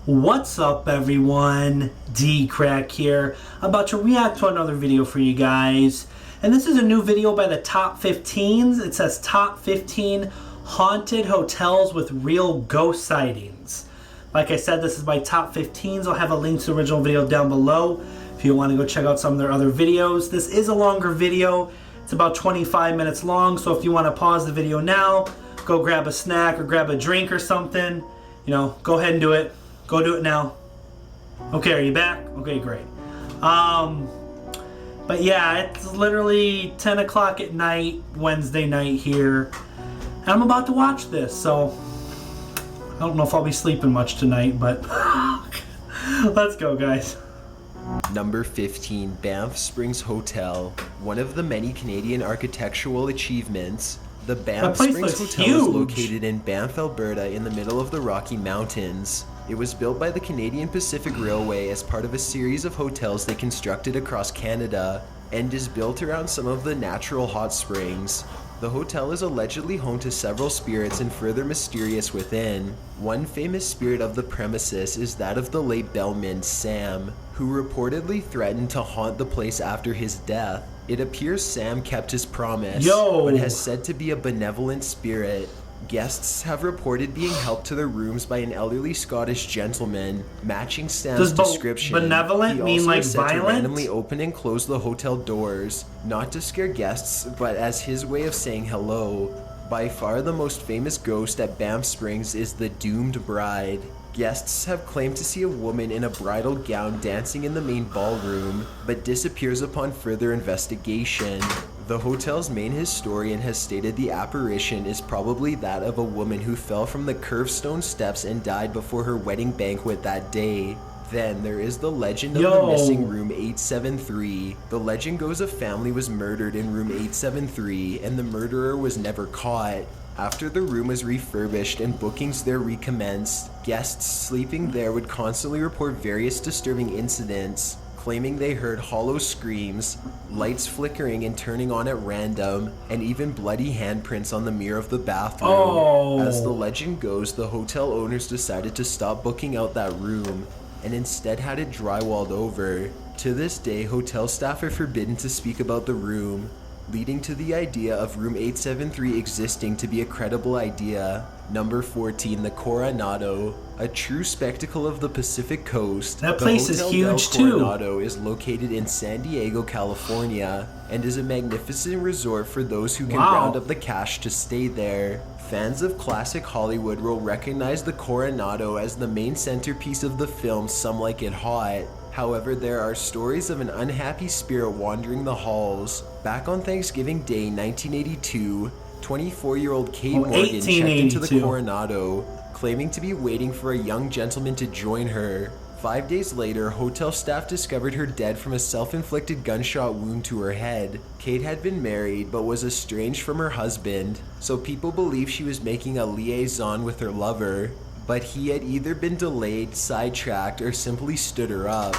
What's up, everyone? DKRACK here, about to react to another video for you guys. And this is a new video by the Top 15s. It says Top 15 Haunted Hotels with Real Ghost Sightings. Like I said, this is by Top 15s. I'll have a link to the original video down below if you want to go check out some of their other videos. This is a longer video. It's about 25 minutes long, so if you want to pause the video now, go grab a snack or grab a drink or something, you know, go ahead and do it. Go do it now. Okay, are you back? Okay, great. But yeah, it's literally 10 o'clock at night, Wednesday night here. And I'm about to watch this, so I don't know if I'll be sleeping much tonight, but let's go, guys. Number 15, Banff Springs Hotel. One of the many Canadian architectural achievements, the Banff Springs Hotel is located in Banff, Alberta, in the middle of the Rocky Mountains. It was built by the Canadian Pacific Railway as part of a series of hotels they constructed across Canada, and is built around some of the natural hot springs. The hotel is allegedly home to several spirits and further mysterious within. One famous spirit of the premises is that of the late bellman Sam, who reportedly threatened to haunt the place after his death. It appears Sam kept his promise, but has said to be a benevolent spirit. Guests have reported being helped to their rooms by an elderly Scottish gentleman, matching Sam's description. Benevolent mean like violent? To randomly open and close the hotel doors, not to scare guests, but as his way of saying hello. By far the most famous ghost at Banff Springs is the Doomed Bride. Guests have claimed to see a woman in a bridal gown dancing in the main ballroom, but disappears upon further investigation. The hotel's main historian has stated the apparition is probably that of a woman who fell from the curved stone steps and died before her wedding banquet that day. Then there is the legend of the missing room 873. The legend goes a family was murdered in room 873 and the murderer was never caught. After the room was refurbished and bookings there recommenced, guests sleeping there would constantly report various disturbing incidents, claiming they heard hollow screams, lights flickering and turning on at random, and even bloody handprints on the mirror of the bathroom. As the legend goes, the hotel owners decided to stop booking out that room and instead had it drywalled over. To this day, hotel staff are forbidden to speak about the room, leading to the idea of room 873 existing to be a credible idea. Number 14, the Coronado. A true spectacle of the Pacific Coast. That place is huge too. The Coronado is located in San Diego, California, and is a magnificent resort for those who can round up the cash to stay there. Fans of classic Hollywood will recognize the Coronado as the main centerpiece of the film Some Like It Hot. However, there are stories of an unhappy spirit wandering the halls. Back on Thanksgiving Day 1982, 24-year-old Kate Morgan checked into the Coronado, claiming to be waiting for a young gentleman to join her. 5 days later, hotel staff discovered her dead from a self-inflicted gunshot wound to her head. Kate had been married but was estranged from her husband, so people believe she was making a liaison with her lover. But he had either been delayed, sidetracked, or simply stood her up,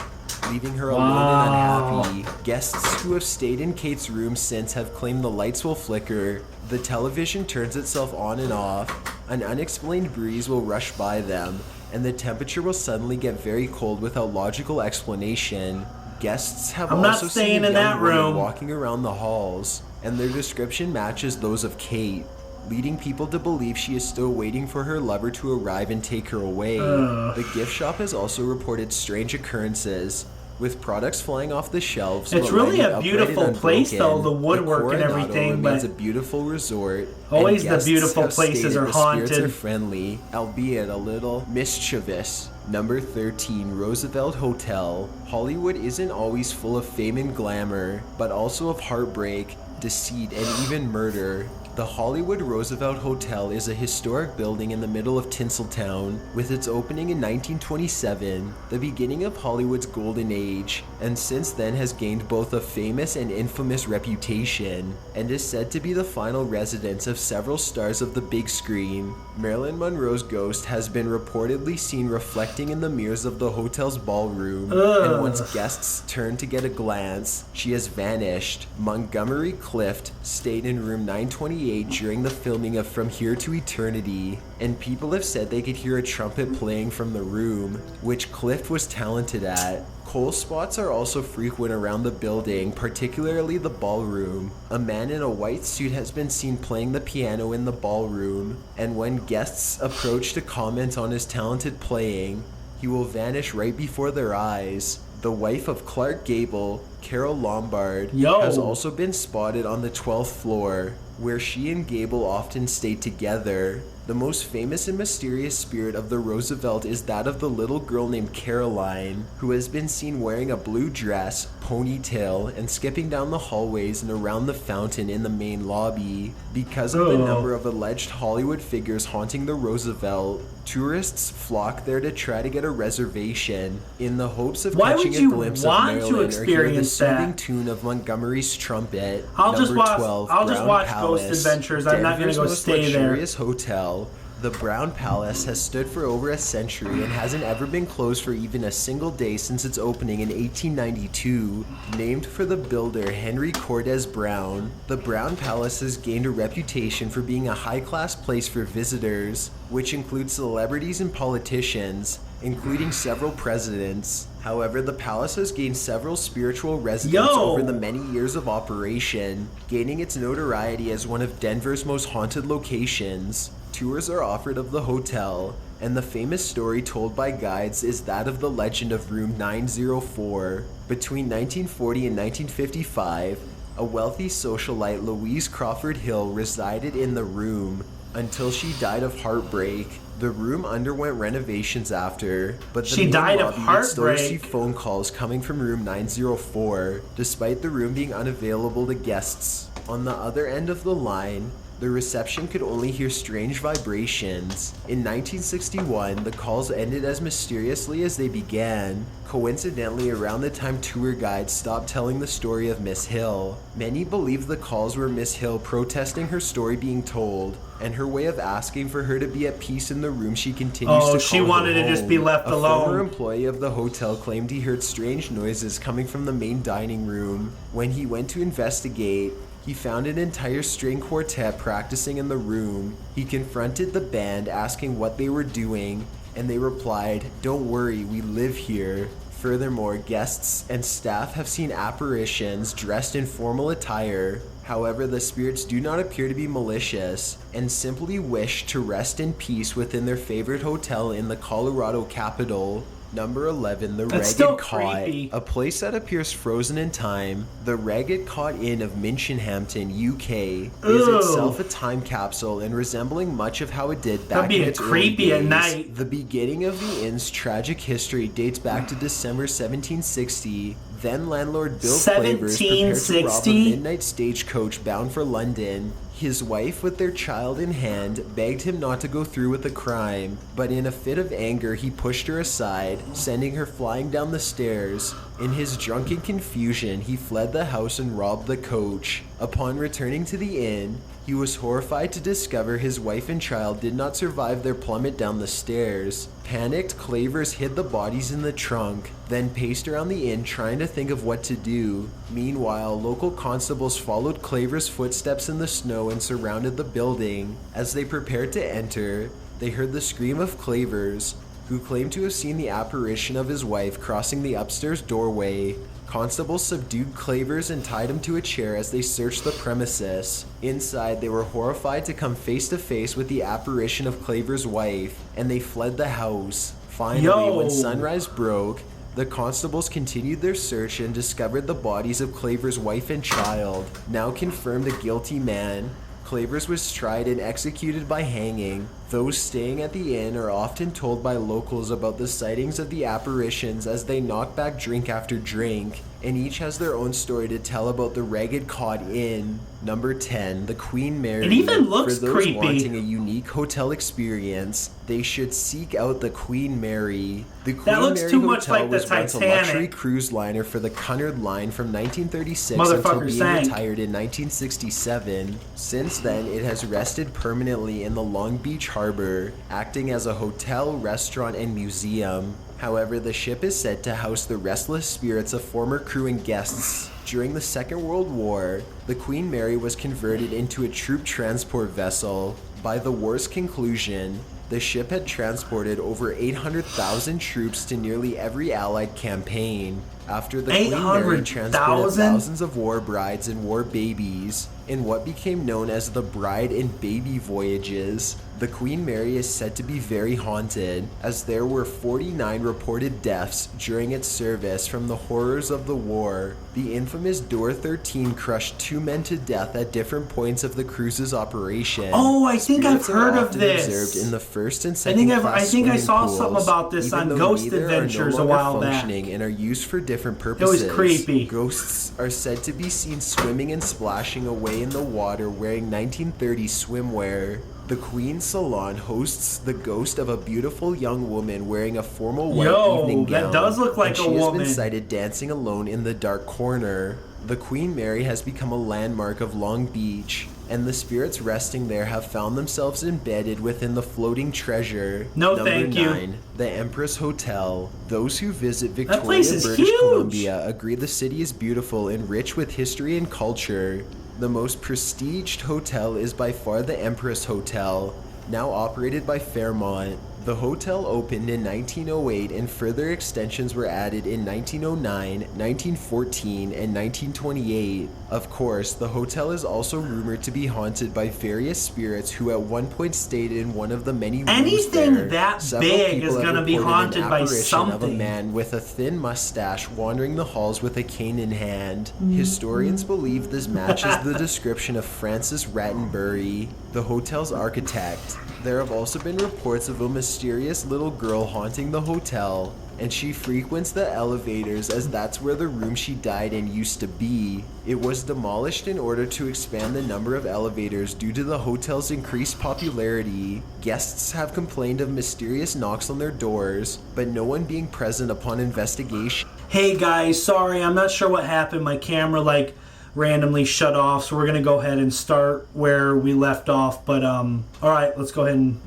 leaving her alone and unhappy. Guests who have stayed in Kate's room since have claimed the lights will flicker, the television turns itself on and off, an unexplained breeze will rush by them, and the temperature will suddenly get very cold without logical explanation. Guests have also seen a young woman walking around the halls, and their description matches those of Kate, leading people to believe she is still waiting for her lover to arrive and take her away. The gift shop has also reported strange occurrences, with products flying off the shelves. It's really a beautiful place, though, the woodwork and everything. But it's a beautiful resort. Always the beautiful places are haunted. The spirits are friendly, albeit a little mischievous. Number 13, Roosevelt Hotel. Hollywood isn't always full of fame and glamour, but also of heartbreak, deceit, and even murder. The Hollywood Roosevelt Hotel is a historic building in the middle of Tinseltown, with its opening in 1927, the beginning of Hollywood's golden age, and since then has gained both a famous and infamous reputation, and is said to be the final residence of several stars of the big screen. Marilyn Monroe's ghost has been reportedly seen reflecting in the mirrors of the hotel's ballroom, and once guests turn to get a glance, she has vanished. Montgomery Clift stayed in room 928 1948 during the filming of From Here to Eternity, and people have said they could hear a trumpet playing from the room, which Clift was talented at. Coal spots are also frequent around the building, particularly the ballroom. A man in a white suit has been seen playing the piano in the ballroom, and when guests approach to comment on his talented playing, he will vanish right before their eyes. The wife of Clark Gable, Carol Lombard, has also been spotted on the 12th floor, where she and Gable often stayed together. The most famous and mysterious spirit of the Roosevelt is that of the little girl named Caroline, who has been seen wearing a blue dress, ponytail, and skipping down the hallways and around the fountain in the main lobby. Because of the number of alleged Hollywood figures haunting the Roosevelt, tourists flock there to try to get a reservation in the hopes of catching a glimpse of Maryland or hear the soothing tune of Montgomery's trumpet. I'll just watch 12, Ghost Adventures. I'm not going to go stay there. Luxurious hotel. The Brown Palace has stood for over a century and hasn't ever been closed for even a single day since its opening in 1892. Named for the builder Henry Cordes Brown, the Brown Palace has gained a reputation for being a high-class place for visitors, which includes celebrities and politicians, including several presidents. However, the palace has gained several spiritual residents over the many years of operation, gaining its notoriety as one of Denver's most haunted locations. Tours are offered of the hotel, and the famous story told by guides is that of the legend of room 904. Between 1940 and 1955, a wealthy socialite, Louise Crawford Hill, resided in the room until she died of heartbreak. The room underwent renovations after, but the main lobby would still receive phone calls coming from room 904, despite the room being unavailable to guests. On the other end of the line, the reception could only hear strange vibrations. In 1961, the calls ended as mysteriously as they began, coincidentally around the time tour guides stopped telling the story of Miss Hill. Many believe the calls were Miss Hill protesting her story being told, and her way of asking for her to be at peace in the room she continues to call she wanted to just be left alone. A former employee of the hotel claimed he heard strange noises coming from the main dining room. When he went to investigate, he found an entire string quartet practicing in the room. He confronted the band asking what they were doing, and they replied, "Don't worry, we live here." Furthermore, guests and staff have seen apparitions dressed in formal attire. However, the spirits do not appear to be malicious and simply wish to rest in peace within their favorite hotel in the Colorado capital. Number 11, the Ragged Cot, a place that appears frozen in time. The Ragged Cot Inn of Minchinhampton, UK, is itself a time capsule and resembling much of how it did back in its early days. At night. The beginning of the inn's tragic history dates back to December 1760. Then landlord Bill Clavers prepared to rob a midnight stagecoach bound for London. His wife, with their child in hand, begged him not to go through with the crime, but in a fit of anger he pushed her aside, sending her flying down the stairs. In his drunken confusion, he fled the house and robbed the coach. Upon returning to the inn, he was horrified to discover his wife and child did not survive their plummet down the stairs. Panicked, Clavers hid the bodies in the trunk, then paced around the inn trying to think of what to do. Meanwhile, local constables followed Clavers' footsteps in the snow and surrounded the building. As they prepared to enter, they heard the scream of Clavers, who claimed to have seen the apparition of his wife crossing the upstairs doorway. Constables subdued Clavers and tied him to a chair as they searched the premises. Inside, they were horrified to come face to face with the apparition of Clavers' wife, and they fled the house. Finally, when sunrise broke, the constables continued their search and discovered the bodies of Clavers' wife and child. Now confirmed a guilty man, Clavers was tried and executed by hanging. Those staying at the inn are often told by locals about the sightings of the apparitions as they knock back drink after drink, and each has their own story to tell about the Ragged Cot Inn. Number 10, the Queen Mary. It even looks For those creepy. wanting a unique hotel experience, they should seek out the Queen Mary. The Queen looks Mary too much Hotel like the was once a Titanic. luxury cruise liner for the Cunard Line from 1936 until being retired in 1967. Since then, it has rested permanently in the Long Beach harbor, acting as a hotel, restaurant, and museum. However, the ship is said to house the restless spirits of former crew and guests. During the Second World War, the Queen Mary was converted into a troop transport vessel. By the war's conclusion, the ship had transported over 800,000 troops to nearly every Allied campaign. After the Queen Mary transported thousands of war brides and war babies in what became known as the Bride and Baby Voyages, the Queen Mary is said to be very haunted, as there were 49 reported deaths during its service from the horrors of the war. The infamous Door 13 crushed 2 men to death at different points of the cruise's operation. Oh, I think I've heard of this. Observed in the first and second I think I saw something about this on Ghost Adventures a while back. And are used for different purposes. It was creepy. Ghosts are said to be seen swimming and splashing away in the water wearing 1930s swimwear. The Queen's Salon hosts the ghost of a beautiful young woman wearing a formal white evening gown. That does look like a woman. She has been sighted dancing alone in the dark corner. The Queen Mary has become a landmark of Long Beach, and the spirits resting there have found themselves embedded within the floating treasure. Number 9, the Empress Hotel. Those who visit Victoria, British Columbia agree the city is beautiful and rich with history and culture. The most prestiged hotel is by far the Empress Hotel, now operated by Fairmont. The hotel opened in 1908 and further extensions were added in 1909, 1914, and 1928. Of course, the hotel is also rumored to be haunted by various spirits who at one point stayed in one of the many rooms Anything there. that Several big people is have going to be reported haunted an by apparition something. of a man with a thin mustache wandering the halls with a cane in hand. Historians believe this matches the description of Francis Rattenbury, the hotel's architect. There have also been reports of a mysterious little girl haunting the hotel, and she frequents the elevators as that's where the room she died in used to be. It was demolished in order to expand the number of elevators due to the hotel's increased popularity. Guests have complained of mysterious knocks on their doors, but no one being present upon investigation. Hey guys, sorry, I'm not sure what happened. My camera randomly shut off, so we're gonna go ahead and start where we left off. But alright, let's go ahead and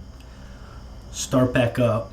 start back up.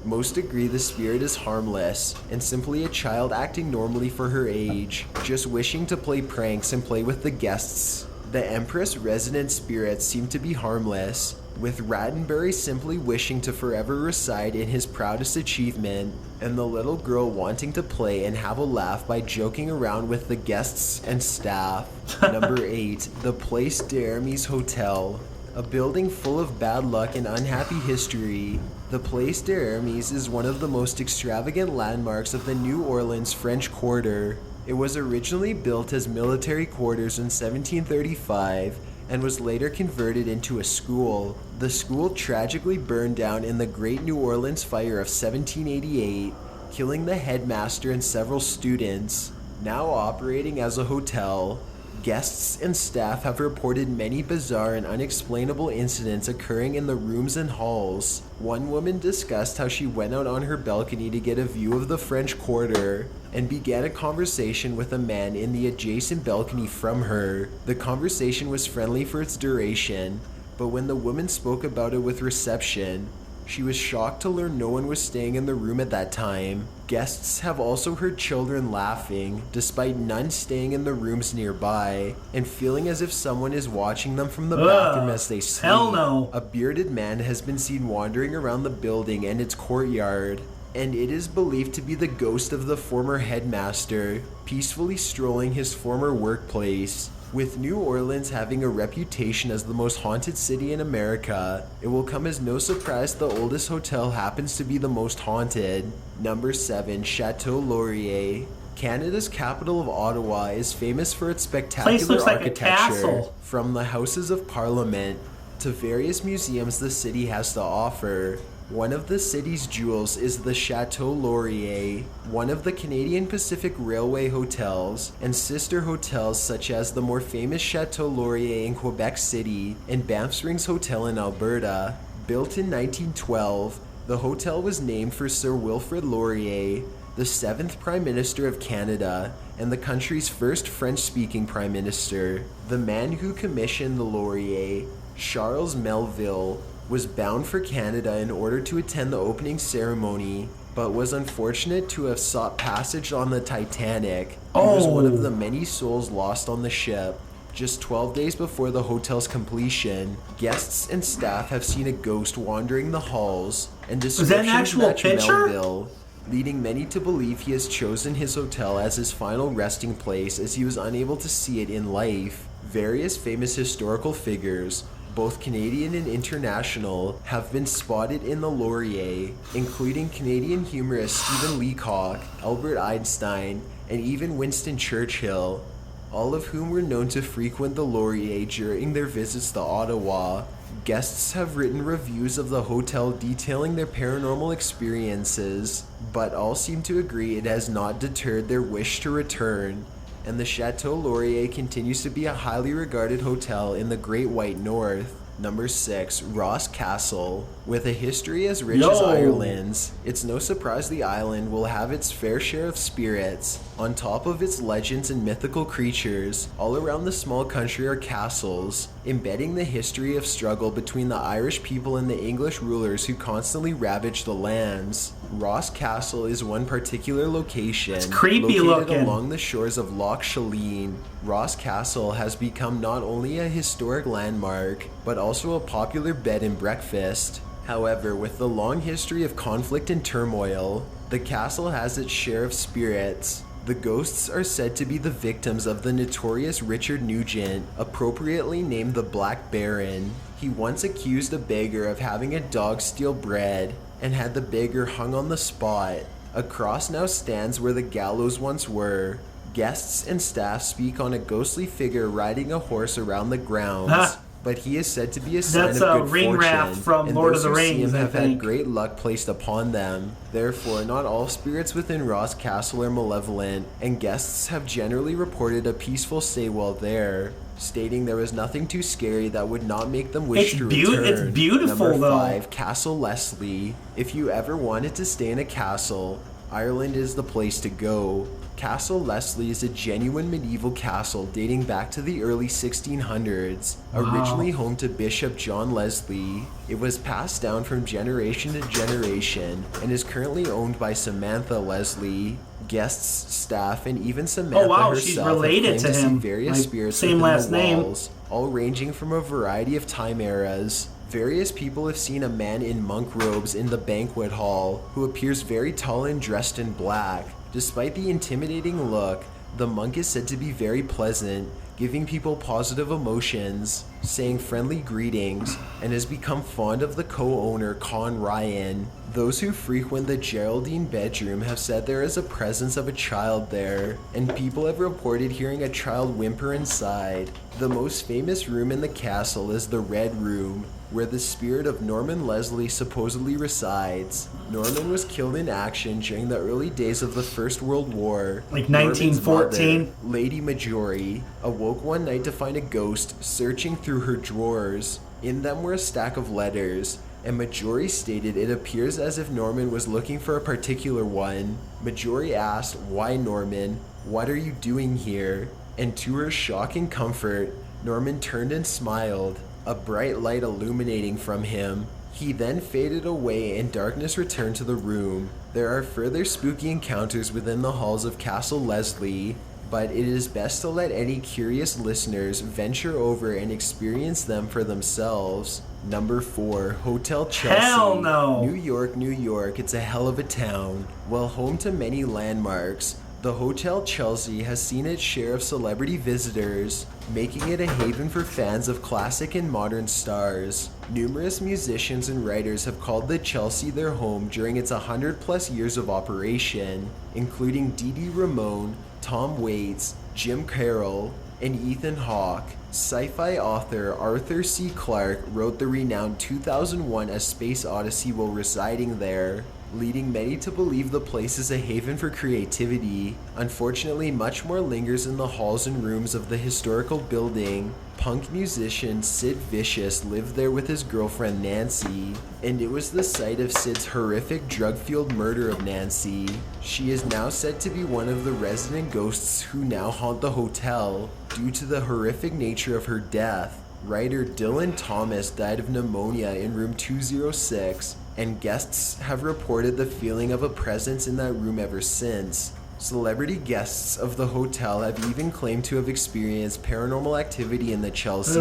Most agree the spirit is harmless and simply a child acting normally for her age, just wishing to play pranks and play with the guests. The Empress resident spirits seem to be harmless, with Rattenbury simply wishing to forever reside in his proudest achievement, and the little girl wanting to play and have a laugh by joking around with the guests and staff. Number 8, the Place d'Hermes Hotel. A building full of bad luck and unhappy history, the Place d'Hermes is one of the most extravagant landmarks of the New Orleans French Quarter. It was originally built as military quarters in 1735 and was later converted into a school. The school tragically burned down in the Great New Orleans Fire of 1788, killing the headmaster and several students. Now operating as a hotel, guests and staff have reported many bizarre and unexplainable incidents occurring in the rooms and halls. One woman discussed how she went out on her balcony to get a view of the French Quarter and began a conversation with a man in the adjacent balcony from her. The conversation was friendly for its duration, but when the woman spoke about it with reception, she was shocked to learn no one was staying in the room at that time. Guests have also heard children laughing, despite none staying in the rooms nearby, and feeling as if someone is watching them from the bathroom as they sleep. Hell no. A bearded man has been seen wandering around the building and its courtyard, and it is believed to be the ghost of the former headmaster, peacefully strolling his former workplace. With New Orleans having a reputation as the most haunted city in America, it will come as no surprise the oldest hotel happens to be the most haunted. Number 7, Chateau Laurier. Canada's capital of Ottawa is famous for its spectacular architecture, from the Houses of Parliament to various museums the city has to offer. One of the city's jewels is the Chateau Laurier, one of the Canadian Pacific Railway hotels, and sister hotels such as the more famous Chateau Laurier in Quebec City and Banff Springs Hotel in Alberta. Built in 1912, the hotel was named for Sir Wilfrid Laurier, the 7th Prime Minister of Canada and the country's first French-speaking Prime Minister. The man who commissioned the Laurier, Charles Melville, was bound for Canada in order to attend the opening ceremony, but was unfortunate to have sought passage on the Titanic. He was one of the many souls lost on the ship. Just 12 days before the hotel's completion, guests and staff have seen a ghost wandering the halls, and descriptions match Melville, leading many to believe he has chosen his hotel as his final resting place as he was unable to see it in life. Various famous historical figures, both Canadian and international, have been spotted in the Laurier, including Canadian humorist Stephen Leacock, Albert Einstein, and even Winston Churchill, all of whom were known to frequent the Laurier during their visits to Ottawa. Guests have written reviews of the hotel detailing their paranormal experiences, but all seem to agree it has not deterred their wish to return, and the Chateau Laurier continues to be a highly regarded hotel in the Great White North. Number 6, Ross Castle. With a history as rich as Ireland's, it's no surprise the island will have its fair share of spirits. On top of its legends and mythical creatures, all around the small country are castles, embedding the history of struggle between the Irish people and the English rulers who constantly ravaged the lands. Ross Castle is one particular location, located along the shores of Loch Shilleen. Ross Castle has become not only a historic landmark, but also a popular bed and breakfast. However, with the long history of conflict and turmoil, the castle has its share of spirits. The ghosts are said to be the victims of the notorious Richard Nugent, appropriately named the Black Baron. He once accused a beggar of having a dog steal bread, and had the beggar hung on the spot. A cross now stands where the gallows once were. Guests and staff speak on a ghostly figure riding a horse around the grounds, but he is said to be a sign of good fortune, from and Lord those of the who see Rings, him have had great luck placed upon them. Therefore, not all spirits within Ross Castle are malevolent, and guests have generally reported a peaceful stay while there, stating there was nothing too scary that would not make them wish to return. It's beautiful, Number 5, Castle Leslie. If you ever wanted to stay in a castle, Ireland is the place to go. Castle Leslie is a genuine medieval castle dating back to the early 1600s, originally home to Bishop John Leslie. It was passed down from generation to generation and is currently owned by Samantha Leslie. Guests, staff, and even Samantha herself she's related have claimed to see him. various spirits Same within last the name. walls, all ranging from a variety of time eras. Various people have seen a man in monk robes in the banquet hall who appears very tall and dressed in black. Despite the intimidating look, the monk is said to be very pleasant, giving people positive emotions, saying friendly greetings, and has become fond of the co-owner Con Ryan. Those who frequent the Geraldine bedroom have said there is a presence of a child there, and people have reported hearing a child whimper inside. The most famous room in the castle is the Red Room, where the spirit of Norman Leslie supposedly resides. Norman was killed in action during the early days of the First World War. Like 1914? Mother, Lady Marjorie, awoke one night to find a ghost searching through her drawers. In them were a stack of letters, and Marjorie stated it appears as if Norman was looking for a particular one. Marjorie asked, "Why, Norman? What are you doing here?" And to her shocking comfort, Norman turned and smiled, a bright light illuminating from him. He then faded away and darkness returned to the room. There are further spooky encounters within the halls of Castle Leslie, but it is best to let any curious listeners venture over and experience them for themselves. Number 4, Hotel Chelsea. Hell no! New York, New York, it's a hell of a town. While home to many landmarks, the Hotel Chelsea has seen its share of celebrity visitors, making it a haven for fans of classic and modern stars. Numerous musicians and writers have called the Chelsea their home during its 100+ years of operation, including Dee Dee Ramone, Tom Waits, Jim Carroll, and Ethan Hawke. Sci-fi author Arthur C. Clarke wrote the renowned 2001 A Space Odyssey while residing there, leading many to believe the place is a haven for creativity. Unfortunately, much more lingers in the halls and rooms of the historical building. Punk musician Sid Vicious lived there with his girlfriend Nancy, and it was the site of Sid's horrific drug-fueled murder of Nancy. She is now said to be one of the resident ghosts who now haunt the hotel due to the horrific nature of her death. Writer Dylan Thomas died of pneumonia in room 206, and guests have reported the feeling of a presence in that room ever since. Celebrity guests of the hotel have even claimed to have experienced paranormal activity in the Chelsea,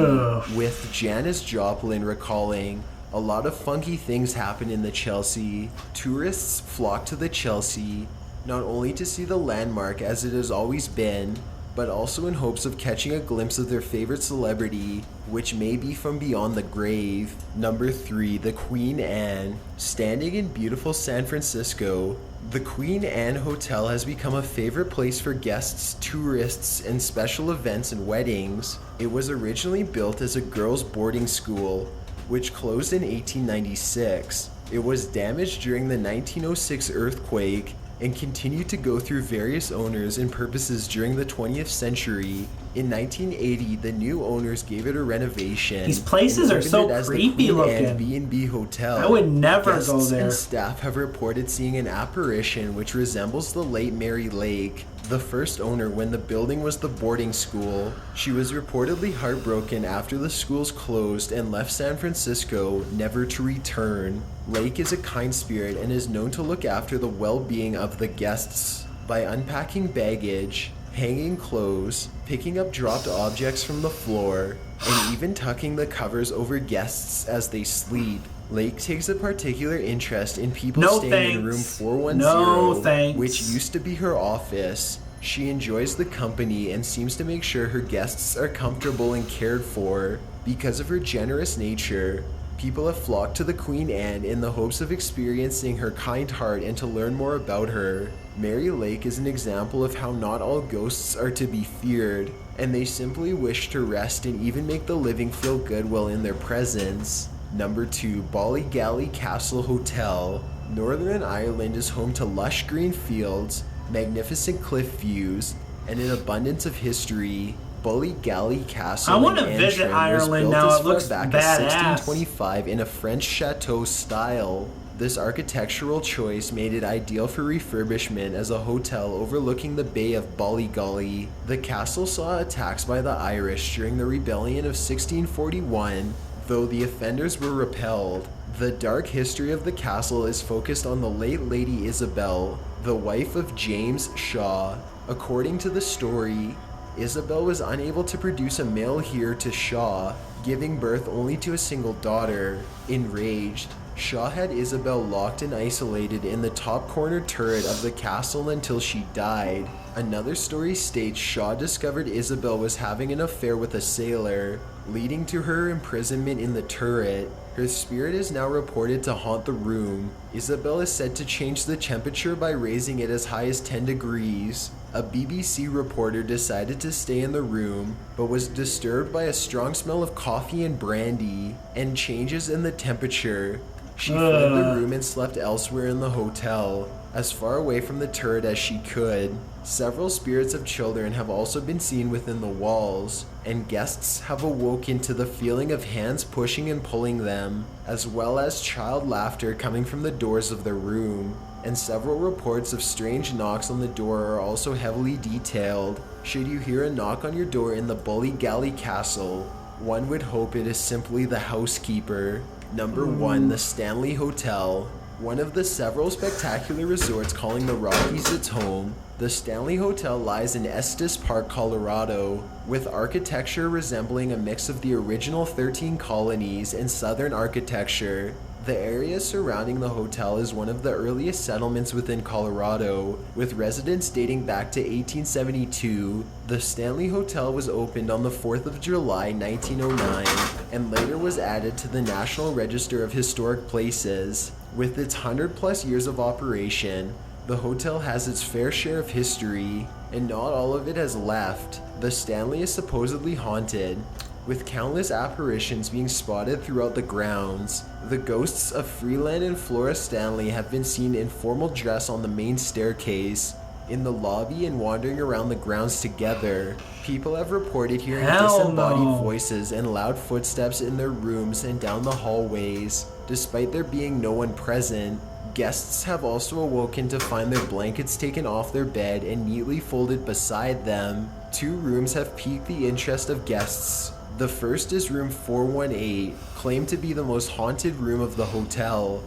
with Janis Joplin recalling, "A lot of funky things happen in the Chelsea. Tourists flock to the Chelsea, not only to see the landmark as it has always been, but also in hopes of catching a glimpse of their favorite celebrity, which may be from beyond the grave." Number 3, the Queen Anne. Standing in beautiful San Francisco, the Queen Anne Hotel has become a favorite place for guests, tourists, and special events and weddings. It was originally built as a girls' boarding school, which closed in 1896. It was damaged during the 1906 earthquake and continued to go through various owners and purposes during the 20th century. In 1980, the new owners gave it a renovation. These places are so creepy looking. The B&B Hotel. I would never Guests go there. And staff have reported seeing an apparition which resembles the late Mary Lake, the first owner when the building was the boarding school. She was reportedly heartbroken after the schools closed and left San Francisco, never to return. Lake is a kind spirit and is known to look after the well-being of the guests by unpacking baggage, hanging clothes, picking up dropped objects from the floor, and even tucking the covers over guests as they sleep. Lake takes a particular interest in people staying in room 410, which used to be her office. She enjoys the company and seems to make sure her guests are comfortable and cared for. Because of her generous nature, people have flocked to the Queen Anne in the hopes of experiencing her kind heart and to learn more about her. Mary Lake is an example of how not all ghosts are to be feared, and they simply wish to rest and even make the living feel good while in their presence. Number 2, Ballygally Castle Hotel. Northern Ireland is home to lush green fields, magnificent cliff views, and an abundance of history. Ballygally Castle I want to visit Ireland now. It looks back badass. in 1625 in a French chateau style. This architectural choice made it ideal for refurbishment as a hotel overlooking the Bay of Ballygally. The castle saw attacks by the Irish during the rebellion of 1641, though the offenders were repelled. The dark history of the castle is focused on the late Lady Isabel, the wife of James Shaw. According to the story, Isabel was unable to produce a male heir to Shaw, giving birth only to a single daughter. Enraged, Shaw had Isabel locked and isolated in the top corner turret of the castle until she died. Another story states Shaw discovered Isabel was having an affair with a sailor, leading to her imprisonment in the turret. Her spirit is now reported to haunt the room. Isabel is said to change the temperature by raising it as high as 10 degrees. A BBC reporter decided to stay in the room, but was disturbed by a strong smell of coffee and brandy, and changes in the temperature. She fled the room and slept elsewhere in the hotel, as far away from the turret as she could. Several spirits of children have also been seen within the walls, and guests have awoken to the feeling of hands pushing and pulling them, as well as child laughter coming from the doors of their room. And several reports of strange knocks on the door are also heavily detailed. Should you hear a knock on your door in the Ballygally Castle, one would hope it is simply the housekeeper. Number 1, the Stanley Hotel. One of the several spectacular resorts calling the Rockies its home, the Stanley Hotel lies in Estes Park, Colorado, with architecture resembling a mix of the original 13 colonies and southern architecture. The area surrounding the hotel is one of the earliest settlements within Colorado, with residents dating back to 1872. The Stanley Hotel was opened on the 4th of July, 1909, and later was added to the National Register of Historic Places. With its 100-plus years of operation, the hotel has its fair share of history, and not all of it has left. The Stanley is supposedly haunted, with countless apparitions being spotted throughout the grounds. The ghosts of Freeland and Flora Stanley have been seen in formal dress on the main staircase, in the lobby, and wandering around the grounds together. People have reported hearing disembodied voices and loud footsteps in their rooms and down the hallways, despite there being no one present. Guests have also awoken to find their blankets taken off their bed and neatly folded beside them. 2 rooms have piqued the interest of guests. The first is room 418, claimed to be the most haunted room of the hotel.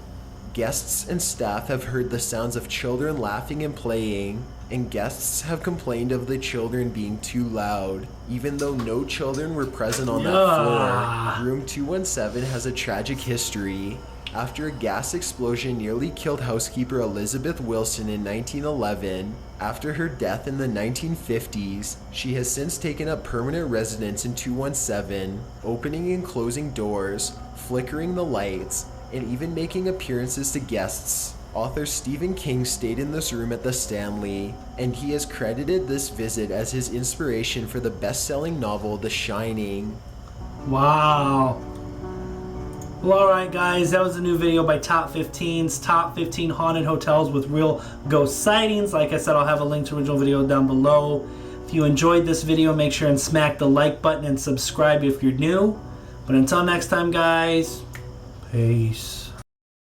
Guests and staff have heard the sounds of children laughing and playing, and guests have complained of the children being too loud. Even though no children were present on that floor, room 217 has a tragic history. After a gas explosion nearly killed housekeeper Elizabeth Wilson in 1911, after her death in the 1950s, she has since taken up permanent residence in 217, opening and closing doors, flickering the lights, and even making appearances to guests. Author Stephen King stayed in this room at the Stanley, and he has credited this visit as his inspiration for the best-selling novel The Shining. Wow. Well, alright guys, that was a new video by Top 15's Top 15 Haunted Hotels with Real Ghost Sightings. Like I said, I'll have a link to the original video down below. If you enjoyed this video, make sure and smack the like button and subscribe if you're new. But until next time guys, peace.